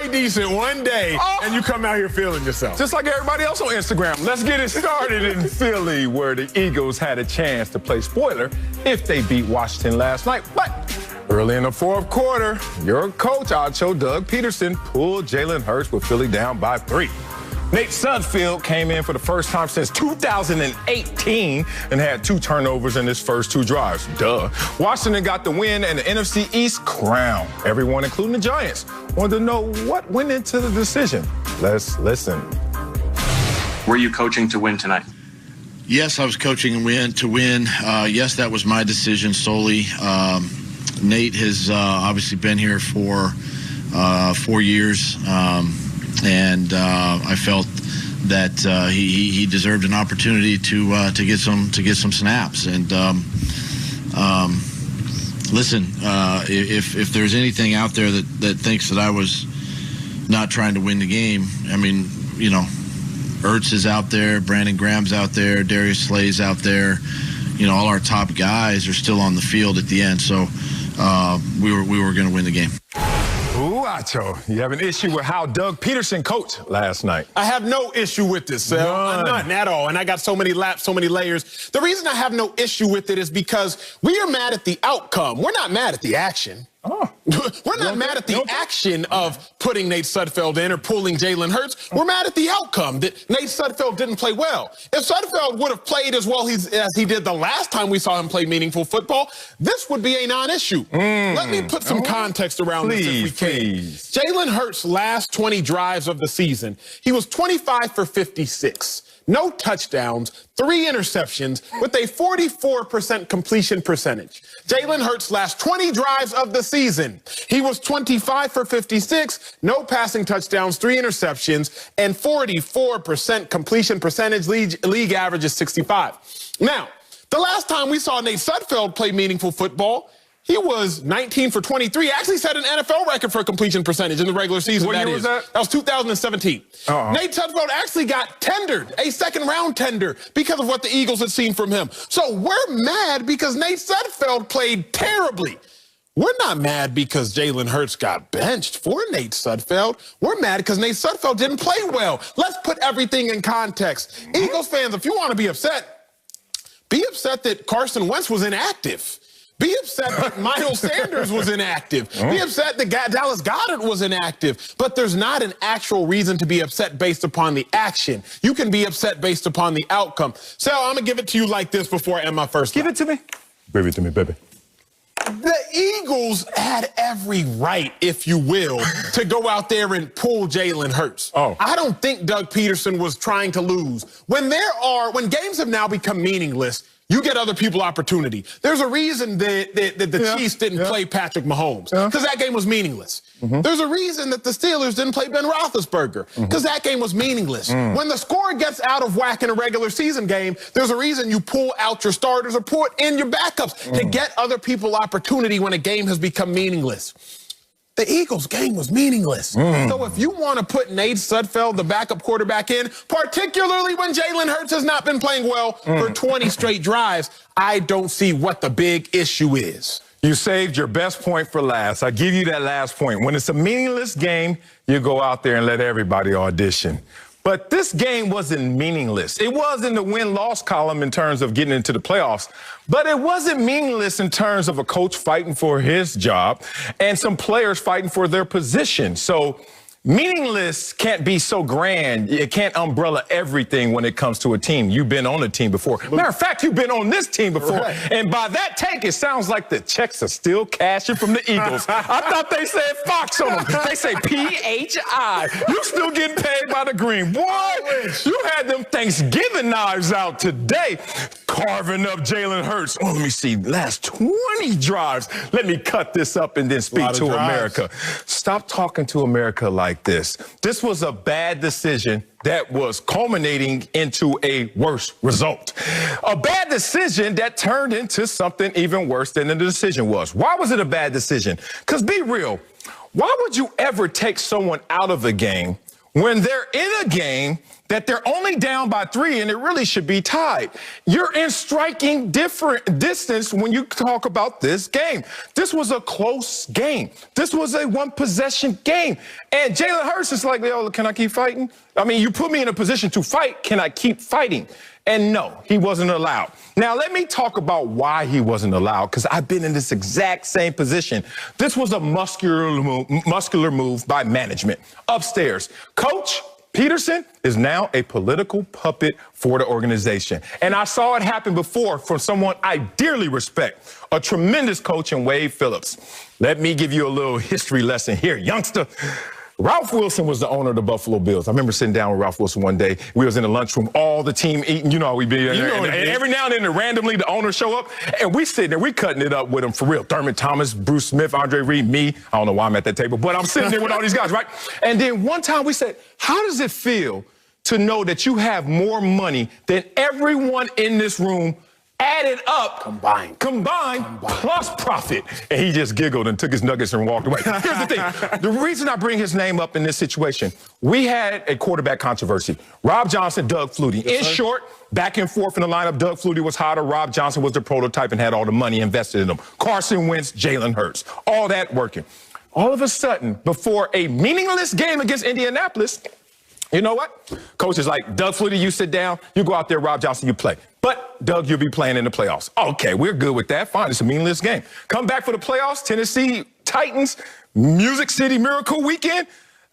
play decent one day, and you come out here feeling yourself. Just like everybody else on Instagram. Let's get it started in Philly, where the Eagles had a chance to play spoiler if they beat Washington last night. But early in the fourth quarter, your coach, Acho, Doug Pederson, pulled Jalen Hurts with Philly down by 3. Nate Sudfeld came in for the first time since 2018 and had 2 turnovers in his first 2 drives. Duh. Washington got the win and the NFC East crown. Everyone, including the Giants, wanted to know what went into the decision. Let's listen. Were you coaching to win tonight? Yes, I was coaching to win. Yes, that was my decision solely. Nate has obviously been here for 4 years. And I felt that he deserved an opportunity to get some snaps. And listen, if there's anything out there that thinks that I was not trying to win the game, I mean, you know, Ertz is out there, Brandon Graham's out there, Darius Slay's out there. You know, all our top guys are still on the field at the end. So we were going to win the game. Ooh, Acho, you have an issue with how Doug Pederson coached last night. I have no issue with this, Sal. None at all. And I got so many laps, so many layers. The reason I have no issue with it is because we are mad at the outcome. We're not mad at the action. Oh. We're not mad at the action of putting Nate Sudfeld in or pulling Jalen Hurts. We're mad at the outcome that Nate Sudfeld didn't play well. If Sudfeld would have played as well as he did the last time we saw him play meaningful football, this would be a non-issue. Let me put some context around this if we can. Jalen Hurts' last 20 drives of the season, he was 25 for 56. No touchdowns, 3 interceptions, with a 44% completion percentage. Jalen Hurts' last 20 drives of the season, he was 25 for 56, no passing touchdowns, 3 interceptions, and 44% completion percentage. League average is 65. Now, the last time we saw Nate Sudfeld play meaningful football, he was 19 for 23. Actually set an NFL record for completion percentage in the regular season. What year was that? That was 2017. Nate Sudfeld actually got tendered, a second-round tender, because of what the Eagles had seen from him. So we're mad because Nate Sudfeld played terribly. We're not mad because Jalen Hurts got benched for Nate Sudfeld. We're mad because Nate Sudfeld didn't play well. Let's put everything in context. Eagles fans, if you want to be upset that Carson Wentz was inactive. Be upset that Miles Sanders was inactive. Be upset that Dallas Goedert was inactive. But there's not an actual reason to be upset based upon the action. You can be upset based upon the outcome. So I'm going to give it to you like this before I end my first Give it to me. Give it to me, baby. The Eagles had every right, if you will, to go out there and pull Jalen Hurts. I don't think Doug Pederson was trying to lose. When games have now become meaningless, you get other people opportunity. There's a reason that the Chiefs didn't play Patrick Mahomes, because that game was meaningless. There's a reason that the Steelers didn't play Ben Roethlisberger, because that game was meaningless. When the score gets out of whack in a regular season game, there's a reason you pull out your starters or put in your backups to get other people opportunity when a game has become meaningless. The Eagles' game was meaningless. So if you want to put Nate Sudfeld, the backup quarterback, in, particularly when Jalen Hurts has not been playing well for 20 straight drives, I don't see what the big issue is. You saved your best point for last. I give you that last point. When it's a meaningless game, you go out there and let everybody audition. But this game wasn't meaningless. It was in the win-loss column in terms of getting into the playoffs, but it wasn't meaningless in terms of a coach fighting for his job and some players fighting for their position. So meaningless can't be so grand. It can't umbrella everything when it comes to a team. You've been on a team before. Matter of fact, you've been on this team before. And by that take, it sounds like the checks are still cashing from the Eagles. I thought they said Fox on them. They say PHI. You still getting paid by the green. Boy, you had them Thanksgiving knives out today, carving up Jalen Hurts. Oh, let me see. Last 20 drives. Let me cut this up and then speak to America. Stop talking to America like this. This was a bad decision that was culminating into a worse result. A bad decision that turned into something even worse than the decision was. Why was it a bad decision? Because be real, why would you ever take someone out of the game when they're in a game that they're only down by 3 and it really should be tied. You're in striking different distance when you talk about this game. This was a close game. This was a one-possession game. And Jalen Hurts is like, yo, can I keep fighting? I mean, you put me in a position to fight. Can I keep fighting? And no, he wasn't allowed. Now, let me talk about why he wasn't allowed, because I've been in this exact same position. This was a muscular move by management. Upstairs, Coach Pederson is now a political puppet for the organization. And I saw it happen before from someone I dearly respect, a tremendous coach in Wade Phillips. Let me give you a little history lesson here, youngster. Ralph Wilson was the owner of the Buffalo Bills. I remember sitting down with Ralph Wilson one day. We was in the lunchroom, all the team eating. You know how we be. And every now and then, randomly, the owners show up, and we sitting there. We cutting it up with them for real. Thurman Thomas, Bruce Smith, Andre Reed, me. I don't know why I'm at that table, but I'm sitting there with all these guys, right? And then one time we said, how does it feel to know that you have more money than everyone in this room added up, combined plus profit? And he just giggled and took his nuggets and walked away. Here's the thing. The reason I bring his name up in this situation, we had a quarterback controversy. Rob Johnson, Doug Flutie. In short, back and forth in the lineup, Doug Flutie was hotter. Rob Johnson was the prototype and had all the money invested in him. Carson Wentz, Jalen Hurts, all that working. All of a sudden, before a meaningless game against Indianapolis, you know what? Coach is like, Doug Flutie, you sit down. You go out there, Rob Johnson, you play. But, Doug, you'll be playing in the playoffs. Okay, we're good with that. Fine, it's a meaningless game. Come back for the playoffs, Tennessee Titans, Music City Miracle Weekend.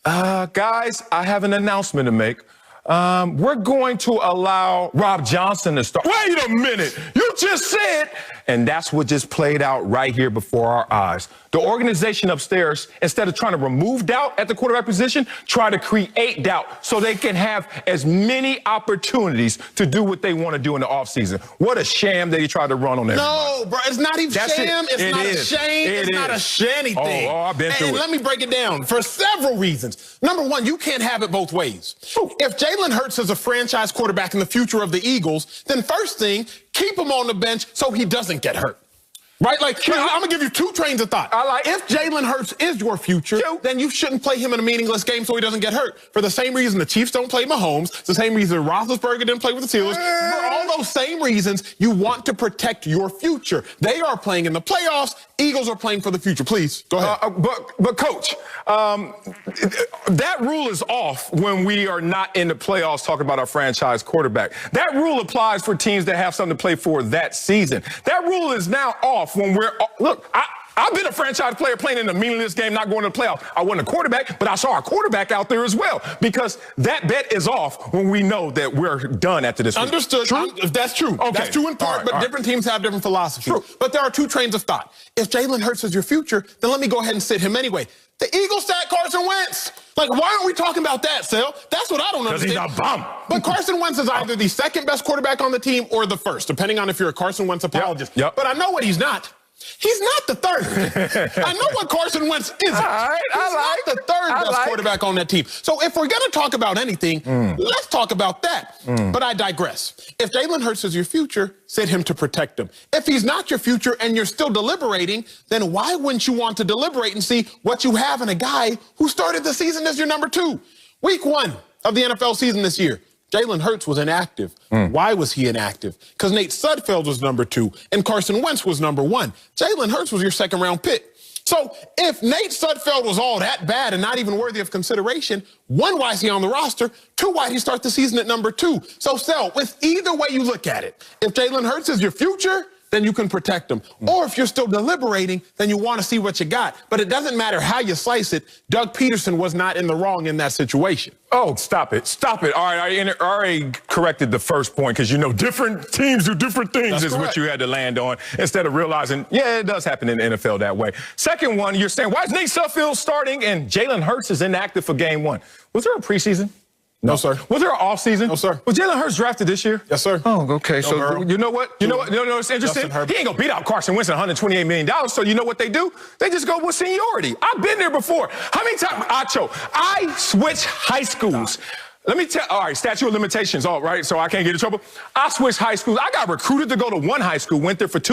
Guys, I have an announcement to make. We're going to allow Rob Johnson to start. Wait a minute. You just said. And that's what just played out right here before our eyes. The organization upstairs, instead of trying to remove doubt at the quarterback position, try to create doubt so they can have as many opportunities to do what they want to do in the offseason. What a sham that he tried to run on everybody. No, bro, it's not even sham. It's not a shame. It's not a shanny thing. Oh, I've been through it. And let me break it down for several reasons. Number one, you can't have it both ways. If Jalen Hurts is a franchise quarterback in the future of the Eagles, then first thing, keep him on the bench so he doesn't get hurt. Right? Like, I'm going to give you 2 trains of thought. If Jalen Hurts is your future, then you shouldn't play him in a meaningless game so he doesn't get hurt. For the same reason the Chiefs don't play Mahomes, it's the same reason Roethlisberger didn't play with the Steelers. For all those same reasons, you want to protect your future. They are playing in the playoffs. Eagles are playing for the future. Please, go ahead. But Coach, that rule is off when we are not in the playoffs talking about our franchise quarterback. That rule applies for teams that have something to play for that season. That rule is now off when we're, look, I've been a franchise player playing in a meaningless game, not going to the playoff. I wasn't a quarterback, but I saw a quarterback out there as well, because that bet is off when we know that we're done after this week. Understood. True? That's true. Okay. That's true in part, but different teams have different philosophies. True. But there are 2 trains of thought. If Jalen Hurts is your future, then let me go ahead and sit him anyway. The Eagles sat Carson Wentz. Like, why aren't we talking about that, Sal? That's what I don't understand. Because he's a bum. But Carson Wentz is either the second best quarterback on the team or the first, depending on if you're a Carson Wentz apologist. Yep. But I know what he's not. He's not the third. I know what Carson Wentz isn't. Right, he's not the third best quarterback on that team. So if we're going to talk about anything, let's talk about that. But I digress. If Jalen Hurts is your future, sit him to protect him. If he's not your future and you're still deliberating, then why wouldn't you want to deliberate and see what you have in a guy who started the season as your number 2? Week 1 of the NFL season this year, Jalen Hurts was inactive. Why was he inactive? Because Nate Sudfeld was number 2 and Carson Wentz was number 1. Jalen Hurts was your second-round pick. So if Nate Sudfeld was all that bad and not even worthy of consideration, 1, why is he on the roster? 2, why did he start the season at number 2? So, Sel, with either way you look at it, if Jalen Hurts is your future, then you can protect them. Or if you're still deliberating, then you want to see what you got. But it doesn't matter how you slice it. Doug Pederson was not in the wrong in that situation. Oh, stop it. Stop it. All right, I already corrected the first point because, you know, different teams do different things is what you had to land on instead of realizing, yeah, it does happen in the NFL that way. Second one, you're saying, why is Nate Sudfeld starting and Jalen Hurts is inactive for game 1? Was there a preseason? No, sir. Was there an off-season? No, sir. Was Jalen Hurts drafted this year? Yes, sir. Oh, okay. So you know what? You know what's interesting? He ain't going to beat out Carson Wentz at $128 million. So you know what they do? They just go with seniority. I've been there before. How many times? Acho, I switched high schools. Let me tell, all right, statute of limitations, all right, so I can't get in trouble. I switched high schools. I got recruited to go to one high school, went there for 2 years.